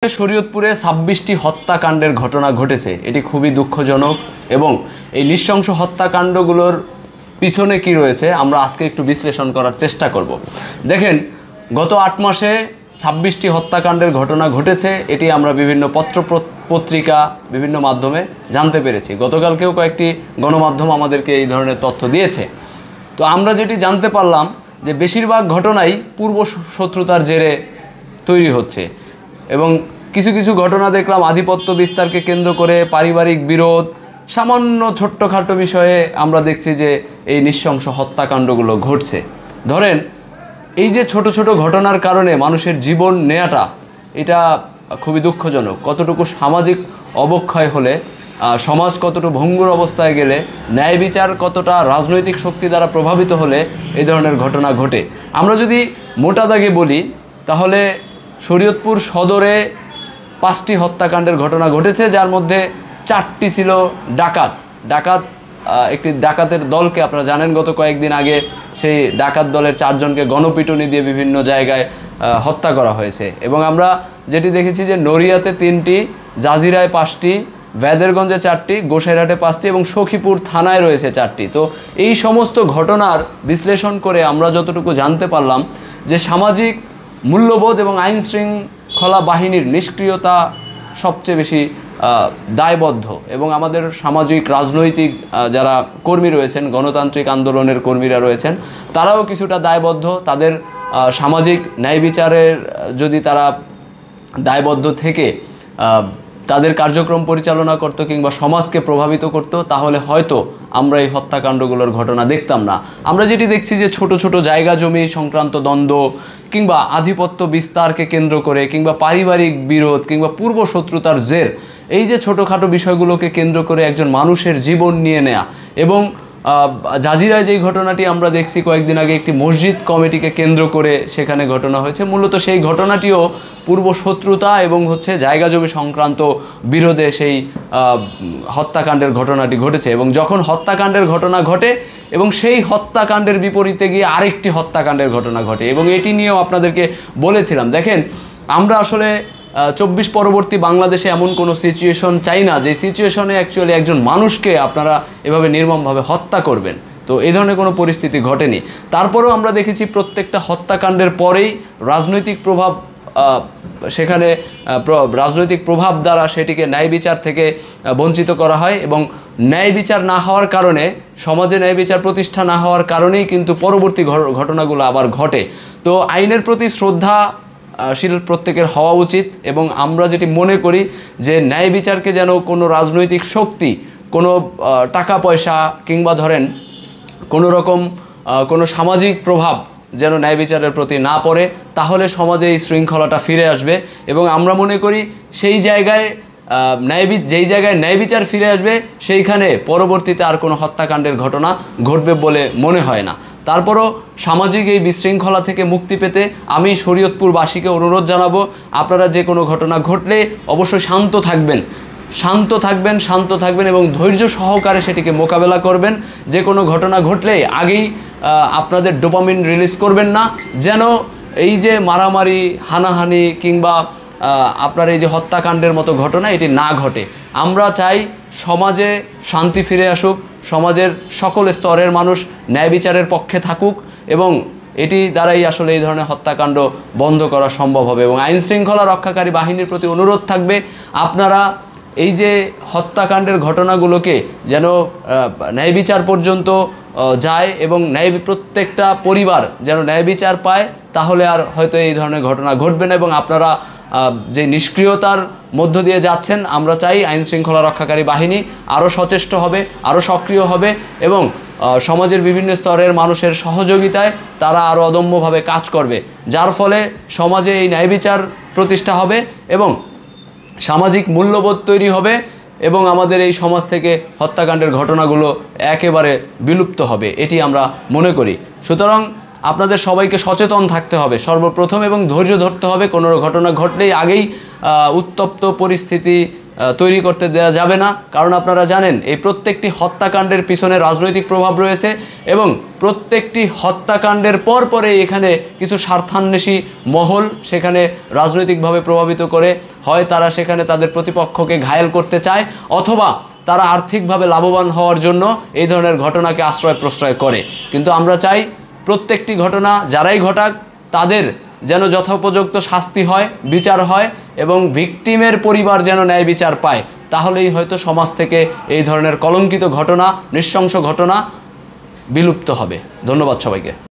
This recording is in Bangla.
শরীয়তপুরে ২৬টি হত্যাকাণ্ডের ঘটনা ঘটেছে। এটি খুবই দুঃখজনক এবং এই নৃশংস হত্যাকাণ্ডগুলোর পিছনে কি রয়েছে আমরা আজকে একটু বিশ্লেষণ করার চেষ্টা করব। দেখেন, গত ৮ মাসে ২৬টি হত্যাকাণ্ডের ঘটনা ঘটেছে। এটি আমরা বিভিন্ন পত্রিকা বিভিন্ন মাধ্যমে জানতে পেরেছি। গতকালকেও কয়েকটি গণমাধ্যম আমাদেরকে এই ধরনের তথ্য দিয়েছে। তো আমরা যেটি জানতে পারলাম যে বেশিরভাগ ঘটনাই পূর্ব শত্রুতার জেরে তৈরি হচ্ছে এবং কিছু কিছু ঘটনা দেখলাম আধিপত্য বিস্তারকে কেন্দ্র করে পারিবারিক বিরোধ, সামান্য ছোট্টখাটো বিষয়ে আমরা দেখছি যে এই নৃশংস হত্যাকাণ্ডগুলো ঘটছে। ধরেন, এই যে ছোট ছোট ঘটনার কারণে মানুষের জীবন নেওয়াটা এটা খুবই দুঃখজনক। কতটুকু সামাজিক অবক্ষয় হলে, সমাজ কতটুকু ভঙ্গুর অবস্থায় গেলে, ন্যায় বিচার কতটা রাজনৈতিক শক্তি দ্বারা প্রভাবিত হলে এই ধরনের ঘটনা ঘটে। আমরা যদি মোটা দাগে বলি তাহলে শরীয়তপুর সদরে 5টি হত্যাকাণ্ডের ঘটনা ঘটেছে, যার মধ্যে 4টি ছিল ডাকাত একটি ডাকাতের দলকে আপনারা জানেন গত কয়েকদিন আগে সেই ডাকাত দলের 4 জনকে গণপিটুনি দিয়ে বিভিন্ন জায়গায় হত্যা করা হয়েছে। এবং আমরা যেটি দেখেছি যে নড়িয়াতে 3টি, জাজিরায় 5টি, ভেদেরগঞ্জে 4টি, গোসাইরহাটে 5টি এবং সখীপুর থানায় রয়েছে 4টি। তো এই সমস্ত ঘটনার বিশ্লেষণ করে আমরা যতটুকু জানতে পারলাম যে সামাজিক মূল্যবোধ এবং আইন শৃঙ্খলা বাহিনীর নিষ্ক্রিয়তা সবচেয়ে বেশি দায়বদ্ধ এবং আমাদের সামাজিক রাজনৈতিক যারা কর্মী রয়েছেন, গণতান্ত্রিক আন্দোলনের কর্মীরা রয়েছেন, তারাও কিছুটা দায়বদ্ধ। তাদের সামাজিক ন্যায় বিচারের যদি তারা দায়বদ্ধ থেকে তাদের কার্যক্রম পরিচালনা করতো কিংবা সমাজকে প্রভাবিত করত, তাহলে হয়তো আমরা এই হত্যাকাণ্ডগুলোর ঘটনা দেখতাম না। আমরা যেটি দেখছি যে ছোট ছোট জায়গা জমি সংক্রান্ত দ্বন্দ্ব কিংবা আধিপত্য বিস্তারকে কেন্দ্র করে কিংবা পারিবারিক বিরোধ কিংবা পূর্ব শত্রুতার জের, এই যে ছোটোখাটো বিষয়গুলোকে কেন্দ্র করে একজন মানুষের জীবন নিয়ে নেয়া এবং জাজিরায় যেই ঘটনাটি আমরা দেখছি কয়েকদিন আগে একটি মসজিদ কমিটিকে কেন্দ্র করে সেখানে ঘটনা হয়েছে, মূলত সেই ঘটনাটিও পূর্ব শত্রুতা এবং জায়গা জমি সংক্রান্ত বিরোধে সেই হত্যাকাণ্ডের ঘটনাটি ঘটেছে। এবং যখন হত্যাকাণ্ডের ঘটনা ঘটে এবং সেই হত্যাকাণ্ডের বিপরীতে গিয়ে আরেকটি হত্যাকাণ্ডের ঘটনা ঘটে এবং এটি নিয়েও আপনাদেরকে বলেছিলাম। দেখেন, আমরা আসলে 24 পরবর্তী বাংলাদেশে এমন কোনো সিচুয়েশন চাই না যে সিচুয়েশনে অ্যাকচুয়ালি একজন মানুষকে আপনারা এভাবে নির্মমভাবে হত্যা করবেন। তো এই ধরনের কোনো পরিস্থিতি ঘটেনি। তারপরেও আমরা দেখেছি প্রত্যেকটা হত্যাকাণ্ডের পরেই রাজনৈতিক প্রভাব সেখানে রাজনৈতিক প্রভাব দ্বারা সেটিকে ন্যায় বিচার থেকে বঞ্চিত করা হয় এবং ন্যায় বিচার না হওয়ার কারণে, সমাজে ন্যায় বিচার প্রতিষ্ঠা না হওয়ার কারণেই কিন্তু পরবর্তী ঘটনাগুলো আবার ঘটে। তো আইনের প্রতি শ্রদ্ধাশীল প্রত্যেকের হওয়া উচিত এবং আমরা যেটি মনে করি যে ন্যায় বিচারকে যেন কোনো রাজনৈতিক শক্তি, কোনো টাকা পয়সা কিংবা ধরেন কোনো রকম কোনো সামাজিক প্রভাব যেন ন্যায় বিচারের প্রতি না পড়ে, তাহলে সমাজে এই শৃঙ্খলাটা ফিরে আসবে এবং আমরা মনে করি সেই জায়গায় যেই জায়গায় ন্যায় বিচার ফিরে আসবে সেইখানে পরবর্তীতে আর কোনো হত্যাকাণ্ডের ঘটনা ঘটবে বলে মনে হয় না। তারপরও সামাজিক এই বিশৃঙ্খলা থেকে মুক্তি পেতে আমি শরীয়তপুরবাসীকে অনুরোধ জানাবো, আপনারা যে কোনো ঘটনা ঘটলে অবশ্যই শান্ত থাকবেন এবং ধৈর্য সহকারে সেটিকে মোকাবেলা করবেন। যে কোনো ঘটনা ঘটলে আগেই আপনাদের ডোপামিন রিলিজ করবেন না, যেন এই যে মারামারি, হানাহানি কিংবা আপনার এই যে হত্যাকাণ্ডের মতো ঘটনা এটি না ঘটে। আমরা চাই সমাজে শান্তি ফিরে আসুক, সমাজের সকল স্তরের মানুষ ন্যায় বিচারের পক্ষে থাকুক এবং এটি দ্বারাই আসলে এই ধরনের হত্যাকাণ্ড বন্ধ করা সম্ভব হবে। এবং আইন শৃঙ্খলা রক্ষাকারী বাহিনীর প্রতি অনুরোধ থাকবে, আপনারা এই যে হত্যাকাণ্ডের ঘটনাগুলোকে যেন ন্যায় বিচার পর্যন্ত যায় এবং প্রত্যেকটা পরিবার যেন ন্যায় বিচার পায়, তাহলে আর হয়তো এই ধরনের ঘটনা ঘটবে না। এবং আপনারা যে নিষ্ক্রিয়তার মধ্য দিয়ে যাচ্ছেন, আমরা চাই আইন শৃঙ্খলা রক্ষাকারী বাহিনী আরও সচেষ্ট হবে, আরও সক্রিয় হবে এবং সমাজের বিভিন্ন স্তরের মানুষের সহযোগিতায় তারা আরও অদম্যভাবে কাজ করবে, যার ফলে সমাজে এই ন্যায় বিচার প্রতিষ্ঠা হবে এবং সামাজিক মূল্যবোধ তৈরি হবে এবং আমাদের এই সমাজ থেকে হত্যাকাণ্ডের ঘটনাগুলো একেবারে বিলুপ্ত হবে, এটি আমরা মনে করি। সুতরাং আপনাদের সবাইকে সচেতন থাকতে হবে সর্বপ্রথম এবং ধৈর্য ধরতে হবে। কোনো ঘটনা ঘটলেই আগেই উত্তপ্ত পরিস্থিতি তৈরি করতে দেওয়া যাবে না। কারণ আপনারা জানেন এই প্রত্যেকটি হত্যাকাণ্ডের পিছনে রাজনৈতিক প্রভাব রয়েছে এবং প্রত্যেকটি হত্যাকাণ্ডের পরে এখানে কিছু স্বার্থান্বেষী মহল সেখানে রাজনৈতিকভাবে প্রভাবিত করে, হয় তারা সেখানে তাদের প্রতিপক্ষকে ঘায়েল করতে চায় অথবা তারা আর্থিকভাবে লাভবান হওয়ার জন্য এই ধরনের ঘটনাকে আশ্রয় প্রশ্রয় করে। কিন্তু আমরা চাই প্রত্যেকটি ঘটনা যারাই ঘটাক তাদের যেন যথোপযুক্ত শাস্তি হয়, বিচার হয় এবং ভিকটিমের পরিবার যেন ন্যায় বিচার পায়। তাহলেই হয়তো সমাজ থেকে এই ধরনের কলঙ্কিত ঘটনা, নৃশংস ঘটনা বিলুপ্ত হবে। ধন্যবাদ সবাইকে।